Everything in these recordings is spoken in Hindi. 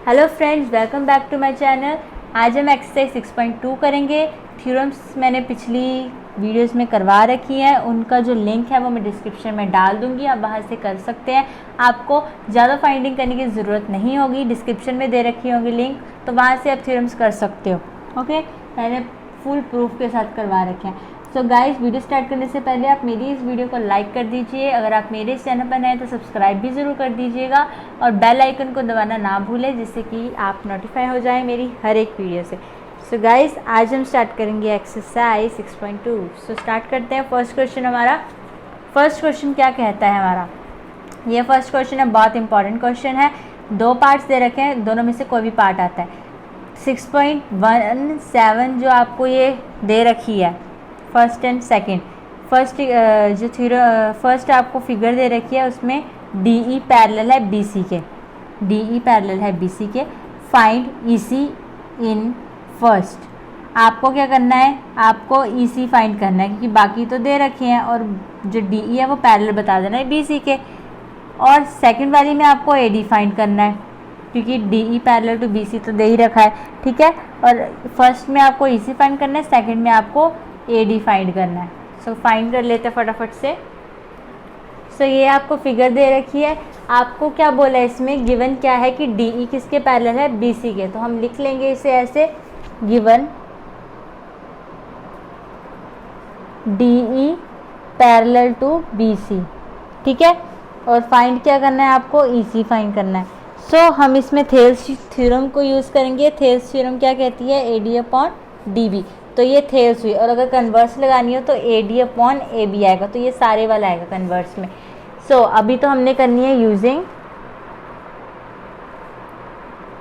Hello friends, welcome back to my channel. आज हम एक्सरसाइज 6.2 करेंगे। थ्योरम्स मैंने पिछली वीडियोस में करवा रखी हैं, उनका जो लिंक है वो मैं डिस्क्रिप्शन में डाल दूंगी, आप वहां से कर सकते हैं। आपको ज़्यादा फाइंडिंग करने की ज़रूरत नहीं होगी, डिस्क्रिप्शन में दे रखी होगी लिंक, तो वहाँ से आप थ्योरम्स कर सकते हो। ओके, मैंने फुल प्रूफ के साथ करवा रखे हैं। सो गाइस, वीडियो स्टार्ट करने से पहले आप मेरी इस वीडियो को लाइक कर दीजिए। अगर आप मेरे इस चैनल पर नए हैं तो सब्सक्राइब भी ज़रूर कर दीजिएगा और बेल आइकन को दबाना ना भूलें, जिससे कि आप नोटिफाई हो जाए मेरी हर एक वीडियो से। सो गाइस, आज हम स्टार्ट करेंगे एक्सरसाइज 6.2। सो स्टार्ट करते हैं। फर्स्ट क्वेश्चन हमारा, फर्स्ट क्वेश्चन क्या कहता है हमारा, ये फर्स्ट क्वेश्चन है, बहुत इंपॉर्टेंट क्वेश्चन है। दो पार्ट्स दे रखे हैं, दोनों में से कोई भी पार्ट आता है। 6.17 जो आपको ये दे रखी है, फर्स्ट एंड सेकंड, फर्स्ट आपको फिगर दे रखी है, उसमें DE पैरेलल है BC के, DE पैरेलल है BC के। Find EC in first. आपको क्या करना है, आपको EC फाइंड करना है, क्योंकि बाकी तो दे रखे हैं और जो DE है वो पैरेलल बता देना है BC के। और सेकंड वाली में आपको AD फाइंड करना है, क्योंकि DE पैरेलल टू BC तो दे ही रखा है, ठीक है। और फर्स्ट में आपको EC फाइंड करना है, सेकंड में आपको AD फाइंड करना है। सो फाइंड कर लेते हैं फटाफट से। सो ये आपको फिगर दे रखी है, आपको क्या बोला है इसमें, गिवन क्या है कि DE किसके पैरेलल है, BC के। तो हम लिख लेंगे इसे ऐसे, given DE parallel to BC, ठीक है। और फाइंड क्या करना है, आपको EC फाइंड करना है। सो हम इसमें थेल्स थ्योरम को यूज़ करेंगे। थेल्स थ्योरम क्या कहती है, AD अपॉन DB। तो ये थेल्स हुई, और अगर कन्वर्स लगानी हो तो AD अपॉन AB आएगा, तो ये सारे वाला आएगा कन्वर्स में। सो अभी तो हमने करनी है यूजिंग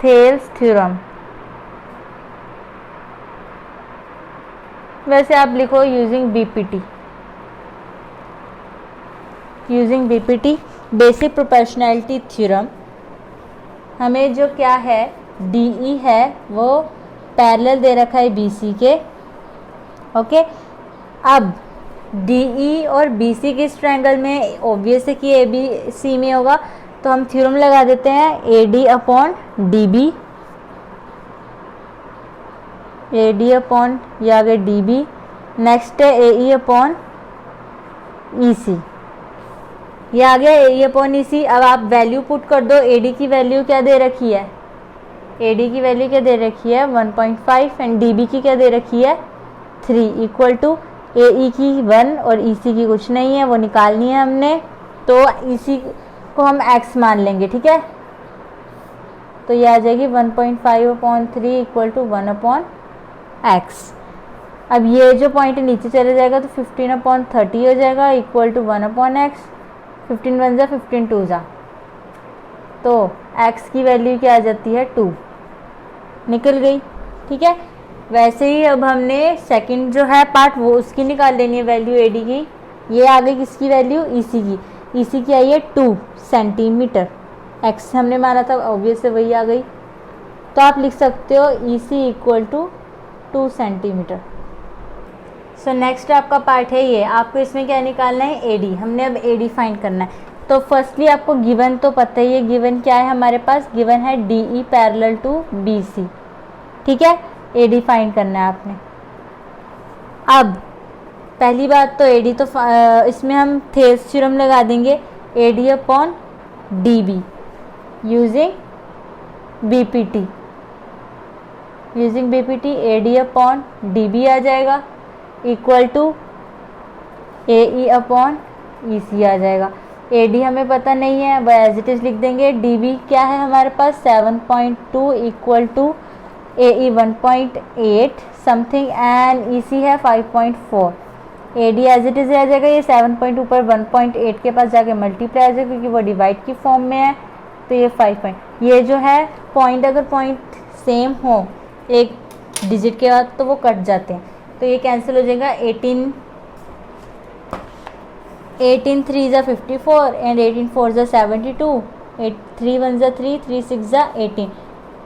थेल्स थ्योरम। वैसे आप लिखो using BPT, using BPT basic proportionality theorem. हमें जो क्या है, DE है वो पैरेलल दे रखा है BC के, ओके। अब DE और BC किस ट्रायंगल में, ऑब्वियस है कि ABC में होगा, तो हम थ्योरम लगा देते हैं AD upon DB, AD upon ये आ गया DB। नेक्स्ट है AE अपॉन EC, ये आ गया AE अपॉन EC। अब आप वैल्यू पुट कर दो, AD की वैल्यू क्या दे रखी है, AD की वैल्यू क्या दे रखी है 1.5 एंड DB की क्या दे रखी है 3, इक्वल टू AE की 1 और EC की कुछ नहीं है, वो निकालनी है हमने, तो EC को हम x मान लेंगे, ठीक है। तो ये आ जाएगी 1.5 upon 3 equal to 1 upon x। अब ये जो पॉइंट नीचे चले जाएगा तो 15 अपॉन 30 हो जाएगा, इक्वल टू 1 अपॉन x। 15 1 जा 15 2 जा, तो x की वैल्यू क्या आ जाती है 2, निकल गई, ठीक है। वैसे ही अब हमने सेकंड जो है पार्ट वो उसकी निकाल लेनी है वैल्यू AD की। ये आ गई किसकी वैल्यू, EC की। EC की आई है 2 सेंटीमीटर, x हमने माना था, ऑब्वियस है वही आ गई। तो आप लिख सकते हो EC equal to 2 centimetre. So next आपका पार्ट है ये, आपको इसमें क्या निकालना है, AD। हमने अब AD फाइंड करना है। तो फर्स्टली आपको गिवन तो पता ही है, गिवन क्या है हमारे पास, गिवन है DE पैरेलल टू BC, ठीक है। AD फाइंड करना है आपने। अब पहली बात तो AD तो इसमें हम थेल्स थ्योरम लगा देंगे, AD upon DB using BPT, using BPT AD upon DB आ जाएगा, equal to AE upon EC आ जाएगा। AD हमें पता नहीं है, अब एज इट इज लिख देंगे। DB क्या है हमारे पास 7.2 equal to AE 1.8 something and EC है 5.4। AD एज इट इज आ जाएगा, ये 7.2 पर 1.8 के पास जाके मल्टीप्लाई आ जाएगा, क्योंकि वो डिवाइड की फॉर्म में है, तो ये 5 ये जो है पॉइंट, अगर पॉइंट सेम हो एक डिजिट के बाद तो वो कट जाते हैं, तो ये कैंसिल हो जाएगा। 18 3 जा 54 एंड 18 4 जा 72, 3 1 जा 3, 3 6 जा 18।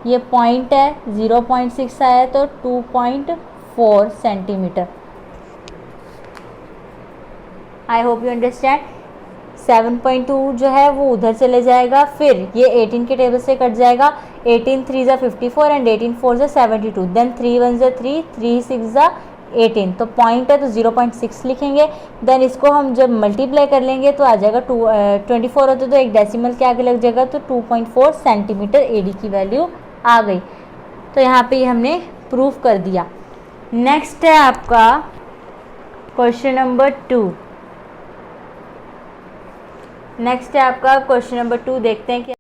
ये पॉइंट है 0.6 आया तो 2.4 centimetre. I hope you understand. 7.2 जो है वो उधर चले जाएगा, फिर ये 18 के टेबल से कट जाएगा, 18 3 ज़ा 54 एंड 18 4 ज़ा 72, देन 3 1 ज़ा 3, 3 6 ज़ा 18, तो पॉइंट है तो 0.6 लिखेंगे। देन इसको हम जब मल्टीप्लाई कर लेंगे तो आ जाएगा 24 होते तो एक डेसिमल के आगे लग जाएगा, तो 2.4 सेंटीमीटर एडी की वैल्यू आ गई। तो यहाँ पे हमने प्रूफ कर दिया। नेक्स्ट है आपका क्वेश्चन नंबर 2। नेक्स्ट है आपका क्वेश्चन नंबर 2, देखते हैं क्या।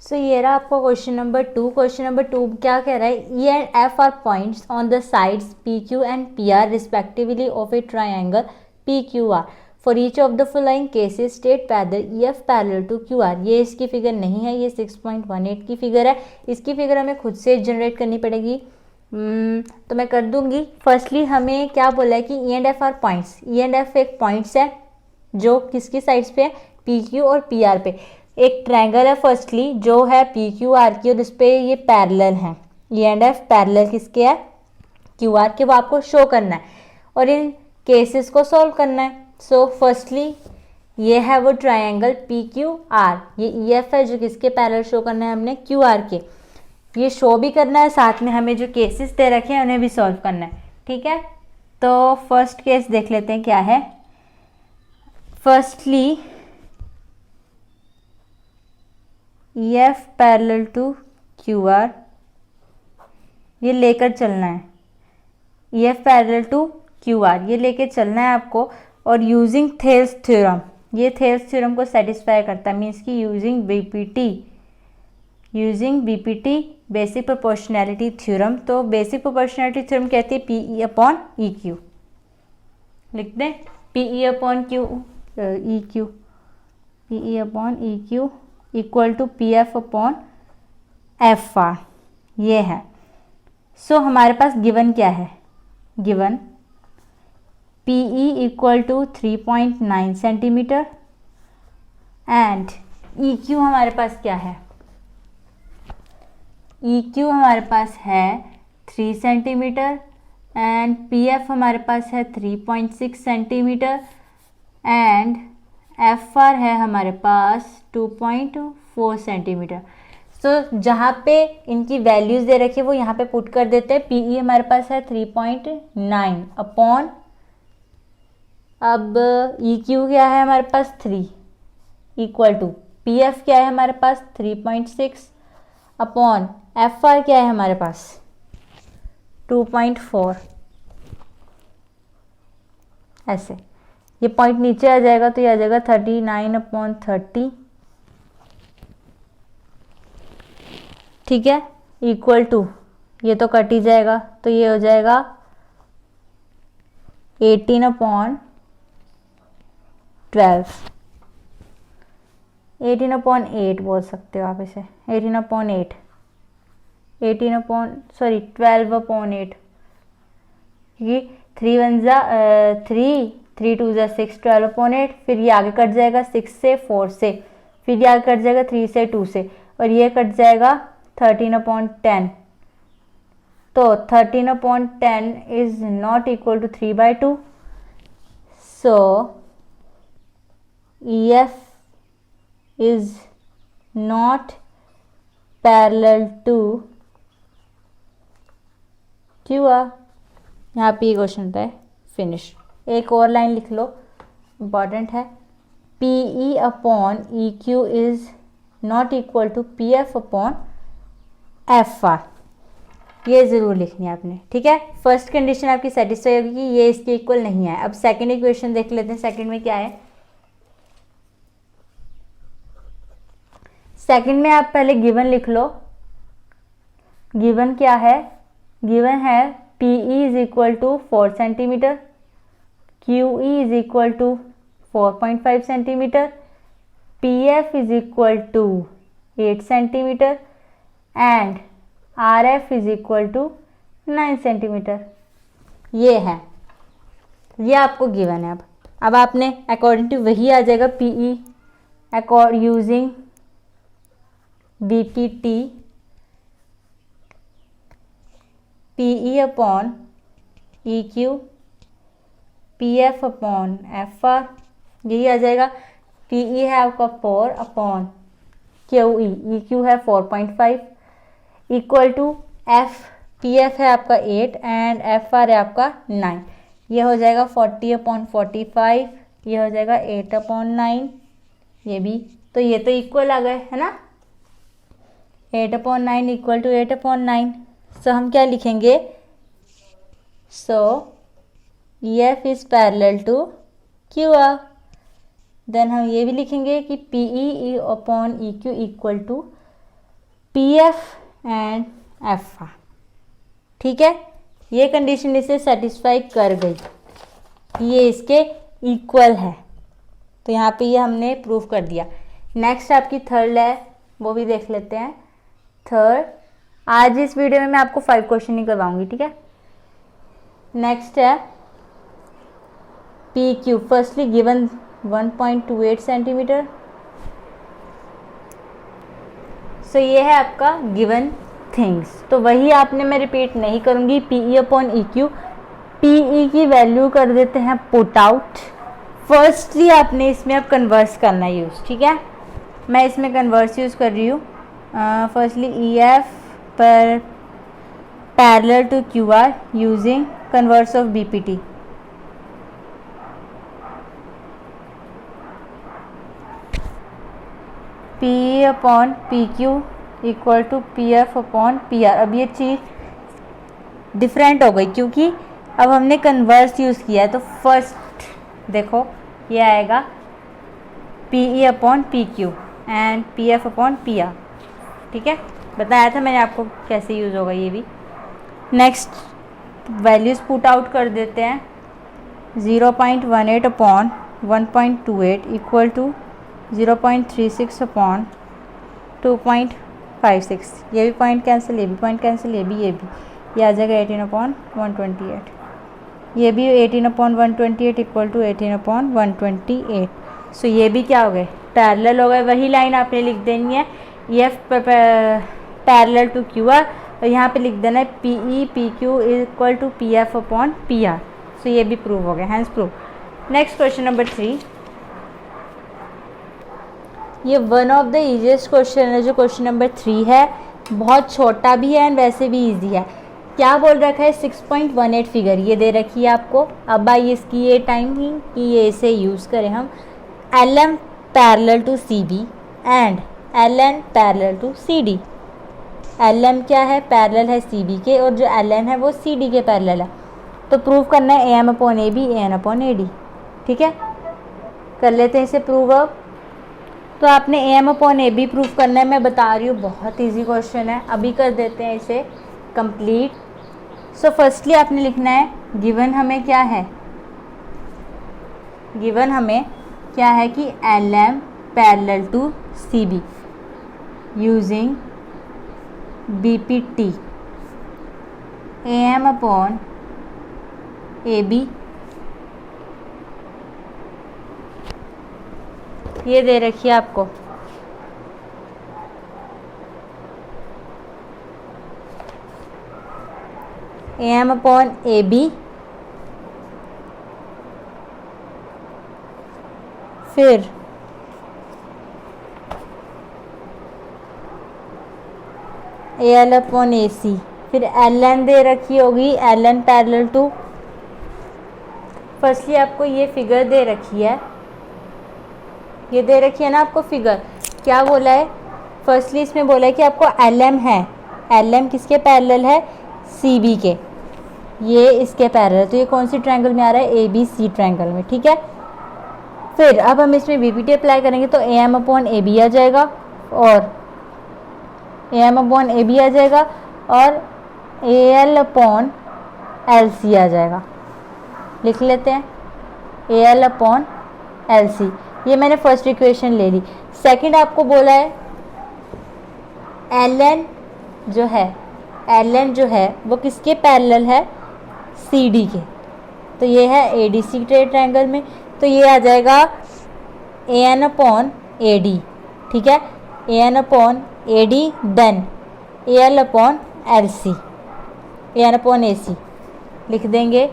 सो ये रहा आपका क्वेश्चन नंबर 2। क्वेश्चन नंबर 2 क्या कह रहा है, E and F are points on the sides P Q and P R respectively of a triangle P Q R. For each of the following cases state पैदल E F parallel to Q R. ये इसकी फिगर नहीं है, ये 6.18 की फिगर है। इसकी फिगर हमें खुद से जनरेट करनी पड़ेगी, तो मैं कर दूंगी। फर्स्टली हमें क्या बोला है कि ई and F are points. E and F एक पॉइंट्स है जो किसकी साइड्स पे है, पी क्यू और पी आर पे। एक ट्रायंगल है फर्स्टली जो है पी क्यू आर की और उस पर ये पैरेलल है। ई एंड एफ पैरेलल किसके है, क्यू आर के, वो आपको शो करना है और इन केसेस को सॉल्व करना है। सो फर्स्टली ये है वो ट्रायंगल पी क्यू आर, ये ई एफ है जो किसके पैरेलल शो करना है हमने, क्यू आर के। ये शो भी करना है, साथ में हमें जो केसेस दे रखे हैं उन्हें भी सॉल्व करना है। ठीक है, तो फर्स्ट केस देख लेते हैं क्या है। Firstly E F parallel to Q R, ये लेकर चलना है। E F parallel to Q R ये लेकर चलना है आपको, और यूजिंग थेल्स थ्योरम, ये थेल्स थ्योरम को सेटिस्फाई करता है, मीन्स की using BPT basic proportionality theorem. तो बेसिक प्रोपोर्शनैलिटी थ्योरम कहती है P E upon E Q, लिख दें P E upon Q E Q, P E upon E Q equal to P F upon F R, ये है। सो हमारे पास गिवन क्या है, given P E equal to 3.9 centimetre and E Q हमारे पास क्या है, ई क्यू हमारे पास है 3 सेंटीमीटर एंड पी एफ हमारे पास है 3.6 सेंटीमीटर एंड एफ आर है हमारे पास 2.4 सेंटीमीटर। सो जहाँ पे इनकी वैल्यूज़ दे रखी है वो यहाँ पे पुट कर देते हैं। पी ई हमारे पास है 3.9 अपॉन, अब ई क्यू क्या है हमारे पास 3 इक्वल टू पी एफ क्या है हमारे पास 3.6 अपॉन एफ आर क्या है हमारे पास 2.4। ऐसे ये पॉइंट नीचे आ जाएगा तो ये आ जाएगा 39/30, ठीक है, इक्वल टू, ये तो कट ही जाएगा तो ये हो जाएगा 18/12, 18/8 बोल सकते हो आप इसे, 12/8, क्योंकि 3 1 जा 3, 3 2 जा 6, 12/8, फिर ये आगे कट जाएगा 6 से 4 से, फिर ये आगे कट जाएगा 3 से 2 से, और ये कट जाएगा 13/10। तो 13/10 is not equal to 3/2। So E F is not parallel to QR। यहाँ पे ये क्वेश्चन होता है फिनिश। एक और लाइन लिख लो, इम्पॉर्टेंट है, P E upon E Q is not equal to P F upon F R, ये ज़रूर लिखनी है आपने। ठीक है, फर्स्ट कंडीशन आपकी सेटिस्फाई होगी कि ये इसके इक्वल नहीं है। अब सेकंड इक्वेशन देख लेते हैं, सेकंड में क्या है। सेकंड में आप पहले गिवन लिख लो। गिवन क्या है, गिवन है P E is equal to 4 centimetre, Q E is equal to 4.5 centimetre, P F is equal to 8 centimetre and R F is equal to 9 centimetre. ये है, ये आपको गिवन है। अब आपने अकॉर्डिंग टू वही आ जाएगा P E using BPT, PE upon EQ, PF upon FR, यही आ जाएगा। PE है आपका 4 अपॉन QE, EQ है 4.5, equal to F, P F है आपका 8 एंड एफ आर है आपका 9। ये हो जाएगा 40/45, ये हो जाएगा 8/9, ये भी। तो ये तो इक्वल आ गए है ना, 8/9 इक्वल टू 8/9। सो हम क्या लिखेंगे, so E F is parallel to Q R. Then हम ये भी लिखेंगे कि P E upon E Q equal to P F and F R. ठीक है, ये कंडीशन इसे सेटिस्फाई कर गई, ये इसके इक्वल है। तो यहाँ पे ये हमने प्रूव कर दिया। नेक्स्ट आपकी थर्ड है, वो भी देख लेते हैं। थर्ड, आज इस वीडियो में मैं आपको 5 क्वेश्चन ही करवाऊंगी, ठीक है। नेक्स्ट है P Q, firstly given 1.28 centimetre. So ये है आपका गिवन थिंग्स, तो वही आपने, मैं रिपीट नहीं करूंगी। P E upon E Q, P ई की वैल्यू कर देते हैं पुट आउट। फर्स्टली आपने इसमें अब कन्वर्स करना है यूज़, ठीक है। मैं इसमें कन्वर्स यूज़ कर रही हूँ। फर्स्टली ई एफ पर parallel to Q R using converse of B P T. P upon P Q equal to P F upon P R. अब ये चीज़ डिफरेंट हो गई क्योंकि अब हमने कन्वर्स यूज़ किया है। तो फर्स्ट देखो ये आएगा P E upon P Q and P F upon P are, ठीक है। बताया था मैंने आपको कैसे यूज़ होगा ये भी। नेक्स्ट वैल्यूज़ पुट आउट कर देते हैं। 0.18 अपॉन 1.28 इक्वल टू 0.36 अपॉन 2.56। ये भी पॉइंट कैंसिल, ये भी पॉइंट कैंसिल, ये भी ये आ जाएगा 18/128। ये भी 18/128 इक्वल टू 18/128। सो ये भी क्या हो गए, पैरेलल हो गए। वही लाइन आपने लिख देनी है, E F parallel to Q R, और यहाँ पे लिख देना है P E P Q equal to P F upon P R. So ये भी प्रूव हो गया, hence prove. Next question number 3, ये one of the easiest question है जो क्वेश्चन नंबर 3 है। बहुत छोटा भी है एंड वैसे भी इजी है। क्या बोल रखा है, 6.18 फिगर ये दे रखी है आपको। अब आइए इसकी ये टाइमिंग कि ये इसे यूज़ करें हम। L M parallel to C B and L N parallel to C D. L M क्या है, पैरेलल है सी बी के, और जो एल एन है वो सी डी के पैरेलल है। तो प्रूव करना है A M upon A B, A N upon A D, ठीक है। कर लेते हैं इसे प्रूव। अब तो आपने A M upon A B prove करना है, मैं बता रही हूँ बहुत इजी क्वेश्चन है। अभी कर देते हैं इसे कंप्लीट। सो फर्स्टली आपने लिखना है, गिवन हमें क्या है, गिवन हमें क्या है कि L M parallel to C B using B P T, A M upon A B ये दे रखी है आपको। A M upon A B, फिर ए एल अपॉन ए सी, फिर एल एन दे रखी होगी, L N parallel to. Firstly आपको ये फिगर दे रखी है, ये दे रखी है ना आपको फिगर। क्या बोला है, फर्स्टली इसमें बोला है कि आपको एल एम है, एल एम किसके पैरेलल है, सी बी के, ये इसके पैरेलल। तो ये कौन सी ट्रायंगल में आ रहा है, ए बी सी ट्रायंगल में, ठीक है। फिर अब हम इसमें बी पी टी अप्लाई करेंगे तो A M upon A B आ जाएगा, और A M upon A B आ जाएगा, और A L upon L C आ जाएगा। लिख लेते हैं A L upon L C. ये मैंने फर्स्ट इक्वेशन ले ली। सेकंड आपको बोला है एल एन जो है, एल एन जो है वो किसके पैरेलल है, सी डी के। तो ये है ए डी सी ट्रायंगल में, तो ये आ जाएगा A N upon A D, ठीक है। A N upon A D, then A L upon L C, A N upon A C लिख देंगे।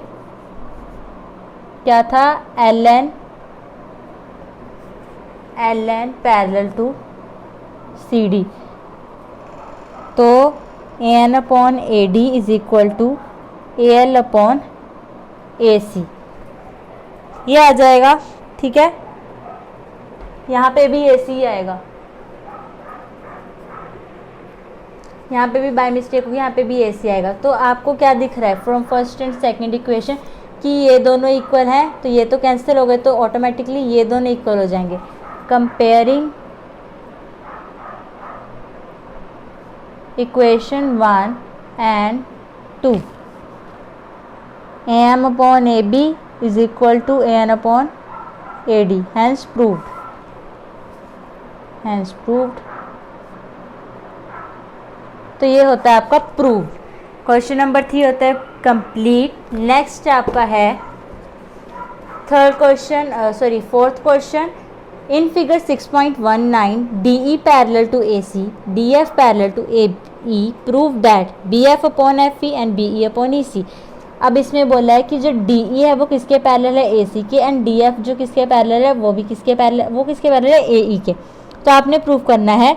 क्या था, L N parallel to C D. तो A N upon A D is equal to A L upon A C, ये आ जाएगा। ठीक है, यहाँ पे भी ए सी आएगा, यहाँ पे भी बाय मिस्टेक होगी, यहाँ पे भी ए सी आएगा। तो आपको क्या दिख रहा है from first and second equation कि ये दोनों इक्वल हैं, तो ये तो कैंसिल हो गए, तो ऑटोमेटिकली ये दोनों इक्वल हो जाएंगे। Comparing equation 1 and 2, A M upon A B is equal to A N upon A D, hence proved, hence proved. तो ये होता है आपका प्रूव। क्वेश्चन नंबर 3 होता है कंप्लीट। नेक्स्ट आपका है fourth question. In figure 6.19 DE parallel to AC, DF parallel to AE, prove that BF upon FE and BE upon EC। अब इसमें बोला है कि जो DE है वो किसके पैरेलल है, AC के, एंड DF जो किसके पैरेलल है वो भी किसके पैरेलल है, AE के। तो आपने प्रूव करना है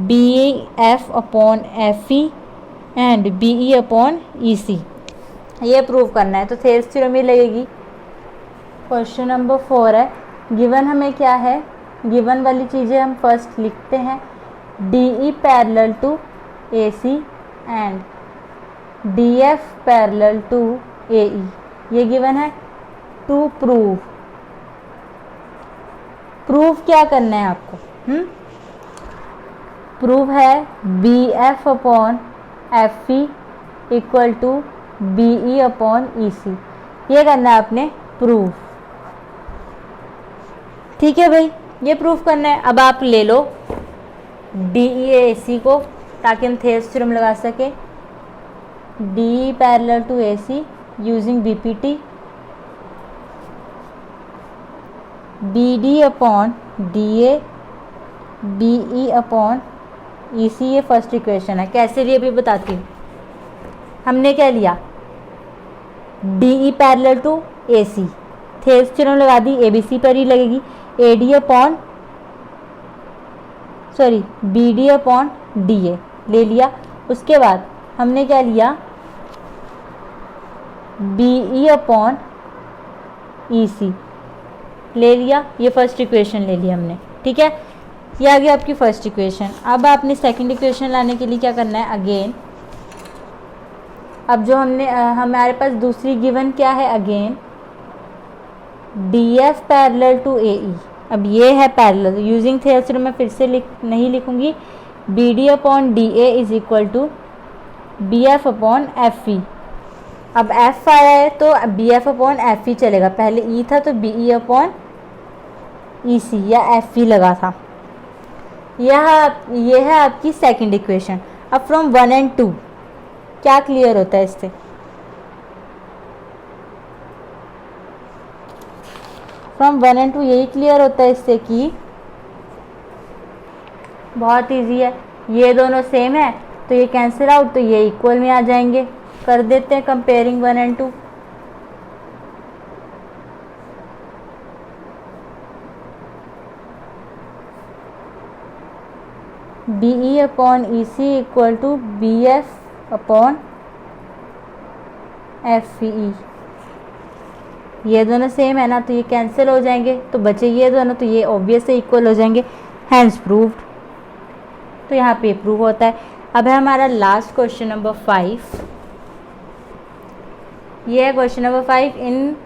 BF upon FE and BE upon EC, ये प्रूव करना है। तो थेल्स थ्योरम ही लगेगी। क्वेश्चन नंबर 4 है, गिवन हमें क्या है, गिवन वाली चीज़ें हम फर्स्ट लिखते हैं। DE parallel to AC and DF parallel to AE, ये गिवन है। टू प्रूव क्या करना है आपको, प्रूव है BF upon FE equal to BE upon EC, ये करना है आपने प्रूव। ठीक है भाई, ये प्रूफ करना है। अब आप ले लो DEAC को ताकि हम थेल्स थ्योरम लगा सके। DE parallel to AC using BPT, BD upon DA, BE upon EC, ये फर्स्ट इक्वेशन है। कैसे लिए अभी बताती हूँ। हमने क्या लिया, DE parallel to AC, Thales theorem लगा दी, ABC पर ही लगेगी। BD अपॉन DA ले लिया। उसके बाद हमने क्या लिया, BE अपॉन EC ले लिया, ये फर्स्ट इक्वेशन ले लिया हमने। ठीक है, ये आ गया आपकी फर्स्ट इक्वेशन। अब आपने सेकंड इक्वेशन लाने के लिए क्या करना है, अगेन अब जो हमारे पास दूसरी गिवन क्या है, again DF parallel to AE। अब ये है पैरेलल, यूजिंग थेल्स थ्योरम मैं फिर से नहीं लिखूंगी। BD upon DA is equal to BF upon FE। अब F आया है तो BF अपॉन FE चलेगा, पहले E था तो BE अपॉन EC या FE लगा था। ये है आपकी सेकंड इक्वेशन। अब फ्रॉम 1 एंड 2 क्या क्लियर होता है इससे, फ्रॉम 1 एंड 2 यही क्लियर होता है इससे कि बहुत इजी है, ये दोनों सेम है तो ये कैंसिल आउट, तो ये इक्वल में आ जाएंगे। कर देते हैं comparing 1 and 2। BE upon EC equal to BF upon FE, ये दोनों सेम है ना, तो ये कैंसिल हो जाएंगे, तो बचे ये दोनों, तो ये ऑब्वियस से इक्वल हो जाएंगे, हैंस प्रूव्ड। तो यहाँ पे प्रूव होता है। अब है हमारा लास्ट क्वेश्चन नंबर 5। ये है question number 5। In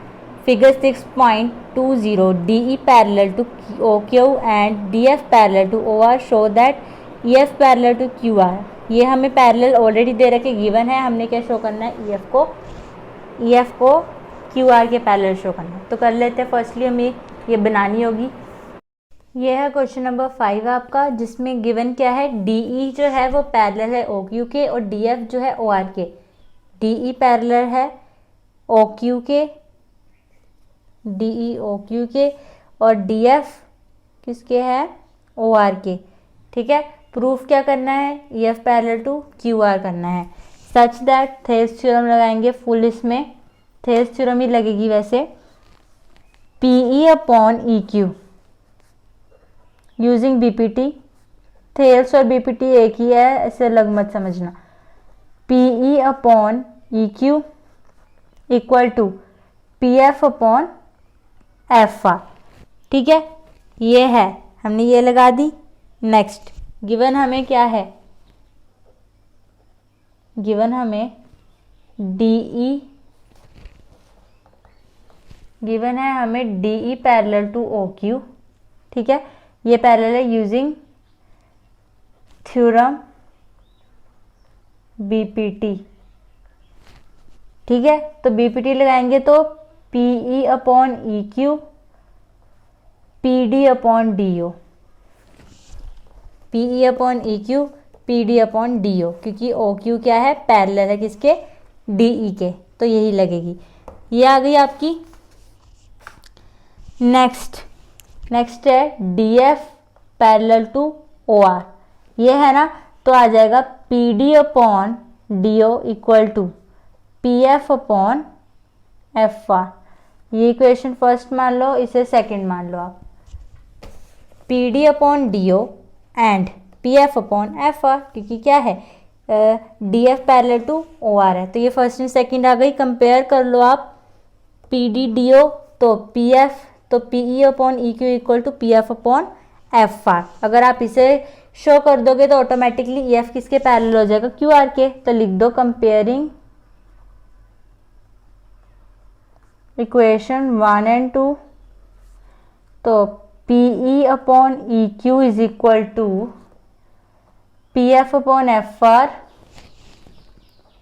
figure 6.20 DE parallel to OQ and DF parallel to OR show that EF parallel to QR। ये हमें पैरेलल ऑलरेडी दे रखे, गिवन है, हमने क्या शो करना है, EF को QR के पैरेलल शो करना है। तो कर लेते हैं। फर्स्टली हमें ये बनानी होगी। ये है क्वेश्चन नंबर 5 आपका, जिसमें गिवन क्या है, DE जो है वो पैरेलल है OQ के और DF जो है OR के। DE पैरेलल है OQ के, DE OQ के, और DF किसके है, OR के। ठीक है, प्रूफ क्या करना है, EF पैरेलल टू QR करना है, सच दैट थेल्स थ्योरम लगाएंगे फुल, इसमें थेल्स थ्योरम ही लगेगी वैसे। PE upon EQ using BPT, Thales और BPT एक ही है, ऐसे अलग मत समझना। PE upon EQ equal to PF upon FR। ठीक है, ये है, हमने ये लगा दी। नेक्स्ट गिवन हमें क्या है, गिवन हमें DE, गिवन है हमें DE पैरेलल टू OQ। ठीक है, ये पैरेलल है यूजिंग थ्योरम BPT। ठीक है, तो BPT लगाएंगे तो PE upon EQ PD upon DO, PE upon EQ PD upon DO, क्योंकि OQ क्या है, पैरेलल है किसके, DE के, तो यही लगेगी। ये आ गई आपकी। नेक्स्ट है DF पैरेलल टू OR, ये है ना, तो आ जाएगा PD upon DO equal to PF upon FR। ये इक्वेशन फर्स्ट मान लो, इसे सेकंड मान लो आप। PD upon DO and PF upon FR, क्योंकि क्या है, DF पैरेलल टू OR है, तो ये फर्स्ट एंड सेकंड आ गई। कंपेयर कर लो आप PD DO, तो PF, तो PE upon EQ equal to PF upon FR। अगर आप इसे शो कर दोगे तो ऑटोमेटिकली EF किसके पैरेलल हो जाएगा, QR के, तो लिख दो कंपेयरिंग इक्वेशन 1 एंड 2, तो PE upon EQ is equal to PF upon FR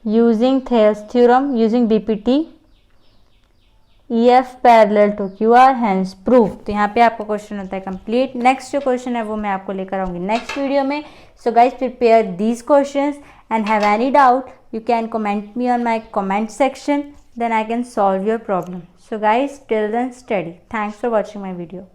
using Thales theorem, using BPT, EF parallel to QR, hence prove. तो यहाँ पे आपका क्वेश्चन होता है कंप्लीट। नेक्स्ट जो क्वेश्चन है वो मैं आपको लेकर आऊँगी नेक्स्ट वीडियो में। So guys prepare these questions and have any doubt you can comment me on my comment section, then I can solve your problem. So guys, till then study. Thanks for watching my video.